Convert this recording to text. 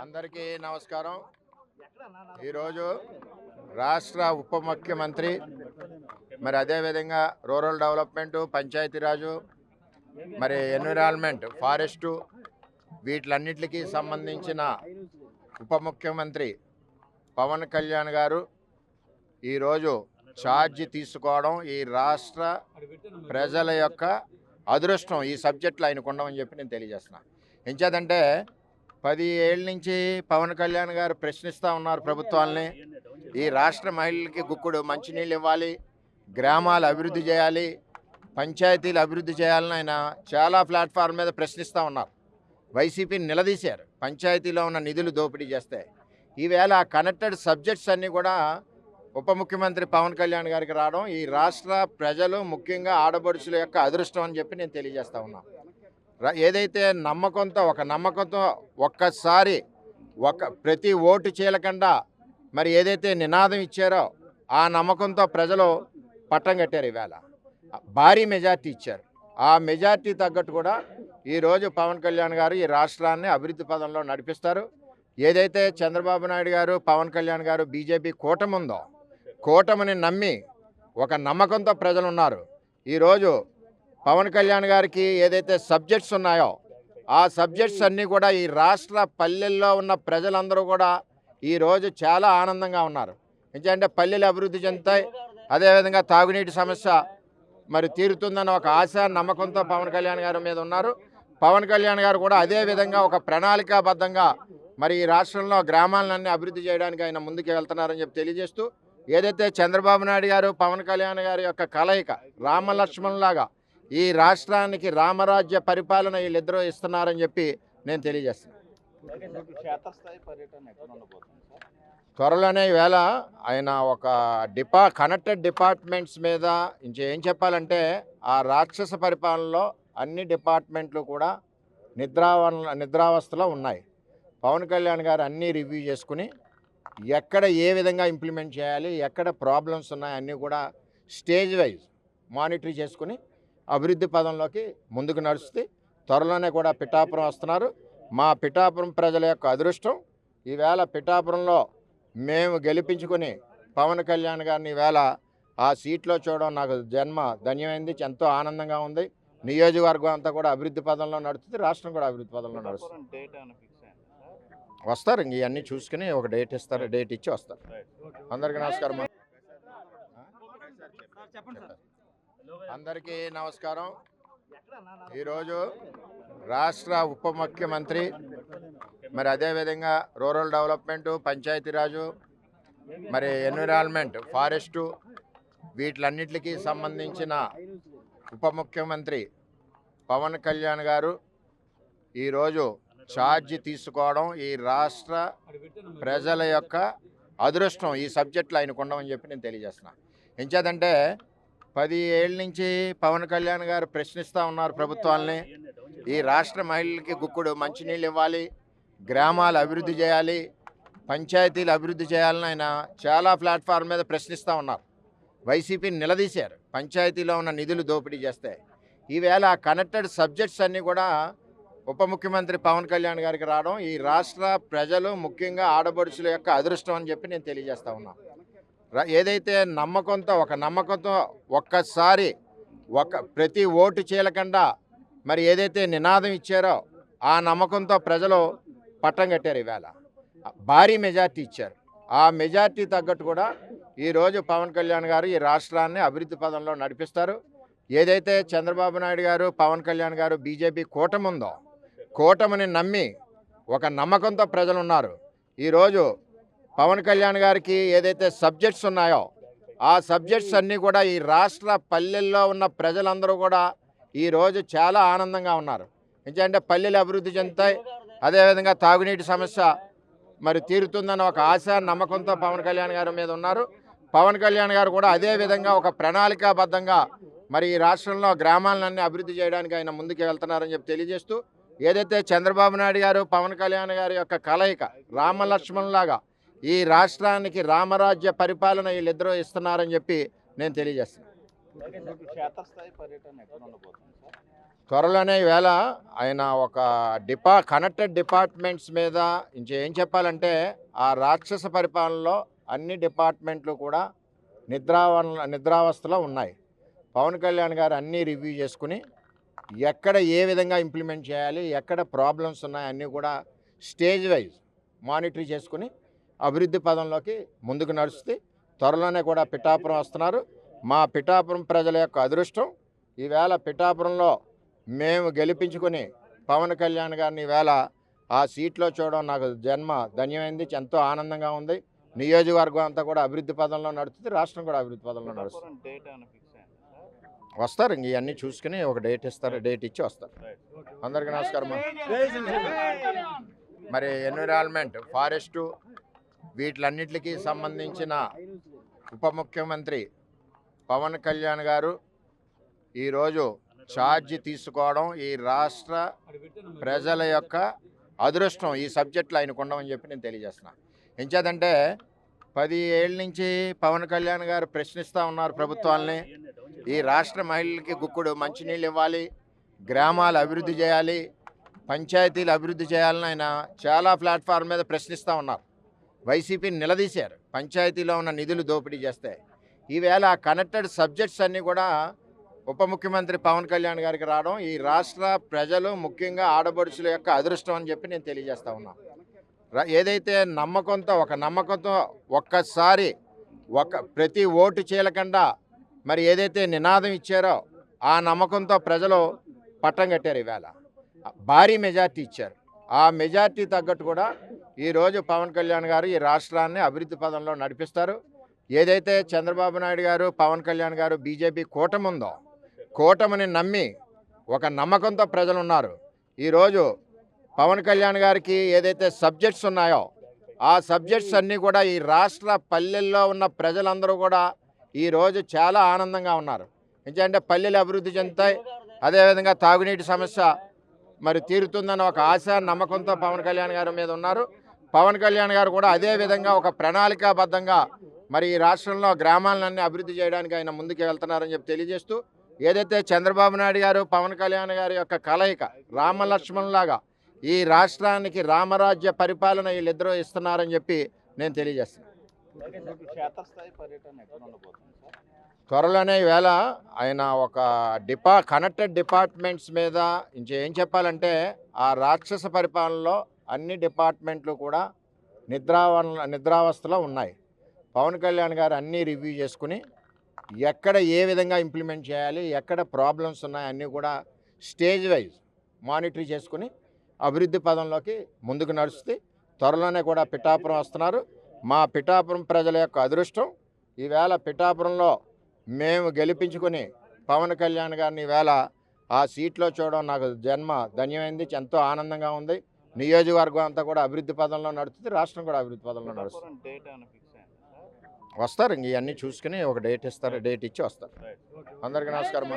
అందరికీ నమస్కారం. ఈరోజు రాష్ట్ర ఉప ముఖ్యమంత్రి మరి అదేవిధంగా రూరల్ డెవలప్మెంటు, పంచాయతీరాజు, మరి ఎన్విరాన్మెంట్, ఫారెస్టు వీటిలన్నిటికీ సంబంధించిన ఉప ముఖ్యమంత్రి పవన్ కళ్యాణ్ గారు ఈరోజు ఛార్జ్ తీసుకోవడం ఈ రాష్ట్ర ప్రజల యొక్క అదృష్టం. ఈ సబ్జెక్టులు ఆయనకు ఉండమని చెప్పి నేను తెలియజేస్తున్నాను. ఎంచేదంటే 10 ఏళ్ళ నుంచి పవన్ కళ్యాణ్ గారు ప్రశ్నిస్తూ ఉన్నారు ప్రభుత్వాలని. ఈ రాష్ట్ర మహిళలకి గుక్కుడు మంచినీళ్ళు ఇవ్వాలి, గ్రామాలు అభివృద్ధి చేయాలి, పంచాయతీలు అభివృద్ధి చేయాలని ఆయన చాలా ప్లాట్ఫామ్ మీద ప్రశ్నిస్తూ ఉన్నారు. వైసీపీని నిలదీశారు పంచాయతీలో ఉన్న నిధులు దోపిడీ చేస్తే. ఈవేళ కనెక్టెడ్ సబ్జెక్ట్స్ అన్నీ కూడా ఉప ముఖ్యమంత్రి పవన్ కళ్యాణ్ గారికి రావడం ఈ రాష్ట్ర ప్రజలు, ముఖ్యంగా ఆడపడుచుల యొక్క అదృష్టం అని చెప్పి నేను తెలియజేస్తా ఉన్నాను. ఏదైతే నమ్మకంతో ఒక్కసారి ప్రతి ఓటు చీలకుండా మరి ఏదైతే నినాదం ఇచ్చారో ఆ నమ్మకంతో ప్రజలు పట్టం కట్టారు. ఈవేళ భారీ మెజార్టీ ఇచ్చారు. ఆ మెజార్టీ తగ్గట్టు కూడా ఈరోజు పవన్ కళ్యాణ్ గారు ఈ రాష్ట్రాన్ని అభివృద్ధి పదంలో నడిపిస్తారు. ఏదైతే చంద్రబాబు నాయుడు గారు, పవన్ కళ్యాణ్ గారు బీజేపీ కూటమి ఉందో, కూటమిని నమ్మి ఒక నమ్మకంతో ప్రజలు ఉన్నారు. ఈరోజు పవన్ కళ్యాణ్ గారికి ఏదైతే సబ్జెక్ట్స్ ఉన్నాయో ఆ సబ్జెక్ట్స్ అన్నీ కూడా ఈ రాష్ట్ర పల్లెల్లో ఉన్న ప్రజలందరూ కూడా ఈరోజు చాలా ఆనందంగా ఉన్నారు. ఎందుకంటే పల్లెలు అభివృద్ధి చెందుతాయి, అదేవిధంగా తాగునీటి సమస్య మరి తీరుతుందన్న ఒక ఆశ, నమ్మకంతో పవన్ కళ్యాణ్ గారి మీద ఉన్నారు. పవన్ కళ్యాణ్ గారు కూడా అదేవిధంగా ఒక ప్రణాళికాబద్ధంగా మరి ఈ రాష్ట్రంలో గ్రామాలన్నీ అభివృద్ధి చేయడానికి ఆయన ముందుకు వెళ్తున్నారని చెప్పి తెలియజేస్తూ, ఏదైతే చంద్రబాబు నాయుడు గారు, పవన్ కళ్యాణ్ గారి యొక్క కలయిక రామలక్ష్మణులాగా ఈ రాష్ట్రానికి రామరాజ్య పరిపాలన వీళ్ళిద్దరూ ఇస్తున్నారని చెప్పి నేను తెలియజేస్తున్నాను. త్వరలోనే ఈవేళ ఆయన ఒక కనెక్టెడ్ డిపార్ట్మెంట్స్ మీద ఏం చెప్పాలంటే, ఆ రాక్షస పరిపాలనలో అన్ని డిపార్ట్మెంట్లు కూడా నిద్రావస్థలో ఉన్నాయి. పవన్ కళ్యాణ్ గారు అన్నీ రివ్యూ చేసుకుని ఎక్కడ ఏ విధంగా ఇంప్లిమెంట్ చేయాలి, ఎక్కడ ప్రాబ్లమ్స్ ఉన్నాయి అన్నీ కూడా స్టేజ్ వైజ్ మానిటర్ చేసుకుని అభివృద్ధి పదంలోకి ముందుకు నడుస్తే త్వరలోనే కూడా పిఠాపురం వస్తున్నారు. మా పిఠాపురం ప్రజల యొక్క అదృష్టం. ఈవేళ పిఠాపురంలో మేము గెలిపించుకుని పవన్ కళ్యాణ్ గారిని ఈవేళ ఆ సీట్లో చూడడం నాకు ధన్యమైంది, ఎంతో ఆనందంగా ఉంది. నియోజకవర్గం అంతా కూడా అభివృద్ధి పదంలో నడుస్తుంది, రాష్ట్రం కూడా అభివృద్ధి పదంలో నడుస్తుంది. వస్తారు, ఇంక ఇవన్నీ చూసుకుని ఒక డేట్ ఇస్తారు, డేట్ ఇచ్చి వస్తారు. అందరికీ నమస్కారం. అందరికీ నమస్కారం. ఈరోజు రాష్ట్ర ఉప ముఖ్యమంత్రి మరి అదేవిధంగా రూరల్ డెవలప్మెంటు, పంచాయతీరాజు, మరి ఎన్విరాన్మెంట్, ఫారెస్టు వీటిలన్నిటికీ సంబంధించిన ఉప ముఖ్యమంత్రి పవన్ కళ్యాణ్ గారు ఈరోజు ఛార్జ్ తీసుకోవడం ఈ రాష్ట్ర ప్రజల యొక్క అదృష్టం. ఈ సబ్జెక్టులు ఆయనకు ఉండమని చెప్పి నేను తెలియజేస్తున్నాను. ఎంచేదంటే 10 ఏళ్ళ నుంచి పవన్ కళ్యాణ్ గారు ప్రశ్నిస్తూ ఉన్నారు ప్రభుత్వాలని. ఈ రాష్ట్ర మహిళలకి గుక్కుడు మంచినీళ్ళు ఇవ్వాలి, గ్రామాలు అభివృద్ధి చేయాలి, పంచాయతీలు అభివృద్ధి చేయాలని ఆయన చాలా ప్లాట్ఫామ్ మీద ప్రశ్నిస్తూ ఉన్నారు. వైసీపీని నిలదీశారు పంచాయతీలో ఉన్న నిధులు దోపిడీ చేస్తే. ఈవేళ కనెక్టెడ్ సబ్జెక్ట్స్ అన్నీ కూడా ఉప ముఖ్యమంత్రి పవన్ కళ్యాణ్ గారికి రావడం ఈ రాష్ట్ర ప్రజలు, ముఖ్యంగా ఆడపడుచుల యొక్క అదృష్టం అని చెప్పి నేను తెలియజేస్తా ఉన్నాను. ఏదైతే నమ్మకంతో ఒక్కసారి ప్రతి ఓటు చీలకుండా మరి ఏదైతే నినాదం ఇచ్చారో ఆ నమ్మకంతో ప్రజలు పట్టం కట్టారు. ఈవేళ భారీ మెజార్టీ ఇచ్చారు. ఆ మెజార్టీ తగ్గట్టు కూడా ఈరోజు పవన్ కళ్యాణ్ గారు ఈ రాష్ట్రాన్ని అభివృద్ధి పదంలో నడిపిస్తారు. ఏదైతే చంద్రబాబు నాయుడు గారు, పవన్ కళ్యాణ్ గారు బీజేపీ కూటమి ఉందో, కూటమిని నమ్మి ఒక నమ్మకంతో ప్రజలు ఉన్నారు. ఈరోజు పవన్ కళ్యాణ్ గారికి ఏదైతే సబ్జెక్ట్స్ ఉన్నాయో ఆ సబ్జెక్ట్స్ అన్నీ కూడా ఈ రాష్ట్ర పల్లెల్లో ఉన్న ప్రజలందరూ కూడా ఈరోజు చాలా ఆనందంగా ఉన్నారు. ఎందుకంటే పల్లెలు అభివృద్ధి చెందుతాయి, అదేవిధంగా తాగునీటి సమస్య మరి తీరుతుందన్న ఒక ఆశ, నమ్మకంతో పవన్ కళ్యాణ్ గారి మీద ఉన్నారు. పవన్ కళ్యాణ్ గారు కూడా అదేవిధంగా ఒక ప్రణాళికాబద్ధంగా మరి ఈ రాష్ట్రంలో గ్రామాలన్నీ అభివృద్ధి చేయడానికి ఆయన ముందుకు వెళ్తున్నారని చెప్పి తెలియజేస్తూ, ఏదైతే చంద్రబాబు నాయుడు గారు, పవన్ కళ్యాణ్ గారి యొక్క కలయిక రామలక్ష్మణులాగా ఈ రాష్ట్రానికి రామరాజ్య పరిపాలన వీళ్ళిద్దరూ ఇస్తున్నారని చెప్పి నేను తెలియజేస్తున్నాను. త్వరలోనే ఈవేళ ఆయన ఒక కనెక్టెడ్ డిపార్ట్మెంట్స్ మీద ఇంకేం చెప్పాలంటే ఆ రాక్షస పరిపాలనలో అన్ని డిపార్ట్మెంట్లు కూడా నిద్రావస్థలో ఉన్నాయి. పవన్ కళ్యాణ్ గారు అన్నీ రివ్యూ చేసుకుని ఎక్కడ ఏ విధంగా ఇంప్లిమెంట్ చేయాలి, ఎక్కడ ప్రాబ్లమ్స్ ఉన్నాయి అన్నీ కూడా స్టేజ్ వైజ్ మానిటర్ చేసుకుని అభివృద్ధి పదంలోకి ముందుకు నడుస్తే త్వరలోనే కూడా పిఠాపురం వస్తున్నారు. మా పిఠాపురం ప్రజల యొక్క అదృష్టం ఈవేళ పిఠాపురంలో మేము గెలిపించుకొని పవన్ కళ్యాణ్ గారిని ఈవేళ ఆ సీట్లో చూడడం నాకు జన్మ ధన్యమైంది, ఎంతో ఆనందంగా ఉంది. నియోజకవర్గం అంతా కూడా అభివృద్ధి పదంలో నడుస్తుంది, రాష్ట్రం కూడా అభివృద్ధి పదంలో నడుస్తుంది. వస్తారు, ఇంక ఇవన్నీ చూసుకుని ఒక డేట్ ఇస్తారు, డేట్ ఇచ్చి వస్తారు. అందరికీ నమస్కారం. మరి ఎన్విరాన్మెంట్, ఫారెస్టు వీటిలన్నిటికీ సంబంధించిన ఉప ముఖ్యమంత్రి పవన్ కళ్యాణ్ గారు ఈరోజు ఛార్జ్ తీసుకోవడం ఈ రాష్ట్ర ప్రజల యొక్క అదృష్టం. ఈ సబ్జెక్టులో ఆయనకు ఉండమని చెప్పి నేను తెలియజేస్తున్నాను. ఎంచేదంటే 10 ఏళ్ళ నుంచి పవన్ కళ్యాణ్ గారు ప్రశ్నిస్తూ ఉన్నారు ప్రభుత్వాలని. ఈ రాష్ట్ర మహిళలకి గుక్కుడు మంచినీళ్ళు ఇవ్వాలి, గ్రామాలు అభివృద్ధి చేయాలి, పంచాయతీలు అభివృద్ధి చేయాలని ఆయన చాలా ప్లాట్ఫామ్ మీద ప్రశ్నిస్తూ ఉన్నారు. వైసీపీని నిలదీశారు, పంచాయతీలో ఉన్న నిధులు దోపిడీ చేస్తే. ఈవేళ కనెక్టెడ్ సబ్జెక్ట్స్ అన్నీ కూడా ఉప ముఖ్యమంత్రి పవన్ కళ్యాణ్ గారికి రావడం ఈ రాష్ట్ర ప్రజలు, ముఖ్యంగా ఆడపడుచుల యొక్క అదృష్టం అని చెప్పి నేను తెలియజేస్తా ఉన్నాను. ఏదైతే నమ్మకంతో ఒక్కసారి ప్రతి ఓటు చీలకుండా మరి ఏదైతే నినాదం ఇచ్చారో ఆ నమ్మకంతో ప్రజలు పట్టం కట్టారు. ఈవేళ భారీ మెజార్టీ ఇచ్చారు. ఆ మెజార్టీ తగ్గట్టు కూడా ఈరోజు పవన్ కళ్యాణ్ గారు ఈ రాష్ట్రాన్ని అభివృద్ధి పదంలో నడిపిస్తారు. ఏదైతే చంద్రబాబు నాయుడు గారు, పవన్ కళ్యాణ్ గారు బీజేపీ కూటమి ఉందో, కూటమిని నమ్మి ఒక నమ్మకంతో ప్రజలు ఉన్నారు. ఈరోజు పవన్ కళ్యాణ్ గారికి ఏదైతే సబ్జెక్ట్స్ ఉన్నాయో ఆ సబ్జెక్ట్స్ అన్నీ కూడా ఈ రాష్ట్ర పల్లెల్లో ఉన్న ప్రజలందరూ కూడా ఈరోజు చాలా ఆనందంగా ఉన్నారు. ఎందుకంటే పల్లెలు అభివృద్ధి చెందుతాయి, అదేవిధంగా తాగునీటి సమస్య మరి తీరుతుందన్న ఒక ఆశ, నమ్మకంతో పవన్ కళ్యాణ్ గారి మీద ఉన్నారు. పవన్ కళ్యాణ్ గారు కూడా అదేవిధంగా ఒక ప్రణాళికాబద్ధంగా మరి ఈ రాష్ట్రంలో గ్రామాలన్నీ అభివృద్ధి చేయడానికి ఆయన ముందుకు వెళ్తున్నారని చెప్పి తెలియజేస్తూ, ఏదైతే చంద్రబాబు నాయుడు గారు, పవన్ కళ్యాణ్ గారి యొక్క కలయిక రామలక్ష్మణులాగా ఈ రాష్ట్రానికి రామరాజ్య పరిపాలన వీళ్ళిద్దరూ ఇస్తున్నారని చెప్పి నేను తెలియజేస్తున్నాను. త్వరలోనే ఈవేళ ఆయన ఒక కనెక్టెడ్ డిపార్ట్మెంట్స్ మీద ఇంకేం చెప్పాలంటే ఆ రాక్షస పరిపాలనలో అన్ని డిపార్ట్మెంట్లు కూడా నిద్రావస్థలో ఉన్నాయి. పవన్ కళ్యాణ్ గారు అన్నీ రివ్యూ చేసుకుని ఎక్కడ ఏ విధంగా ఇంప్లిమెంట్ చేయాలి, ఎక్కడ ప్రాబ్లమ్స్ ఉన్నాయి అన్నీ కూడా స్టేజ్ వైజ్ మానిటర్ చేసుకుని అభివృద్ధి పదంలోకి ముందుకు నడుస్తే త్వరలోనే కూడా పిఠాపురం వస్తున్నారు. మా పిఠాపురం ప్రజల యొక్క అదృష్టం ఈవేళ పిఠాపురంలో మేము గెలిపించుకొని పవన్ కళ్యాణ్ గారిని ఈవేళ ఆ సీట్లో చూడడం నాకు జన్మ ధన్యమైంది, ఎంతో ఆనందంగా ఉంది. నియోజకవర్గం అంతా కూడా అభివృద్ధి పదంలో నడుస్తుంది, రాష్ట్రం కూడా అభివృద్ధి పదంలో నడుస్తుంది. వస్తారు, ఇంక ఇవన్నీ చూసుకుని ఒక డేట్ ఇస్తారు, డేట్ ఇచ్చి వస్తారు. అందరికీ నమస్కారం.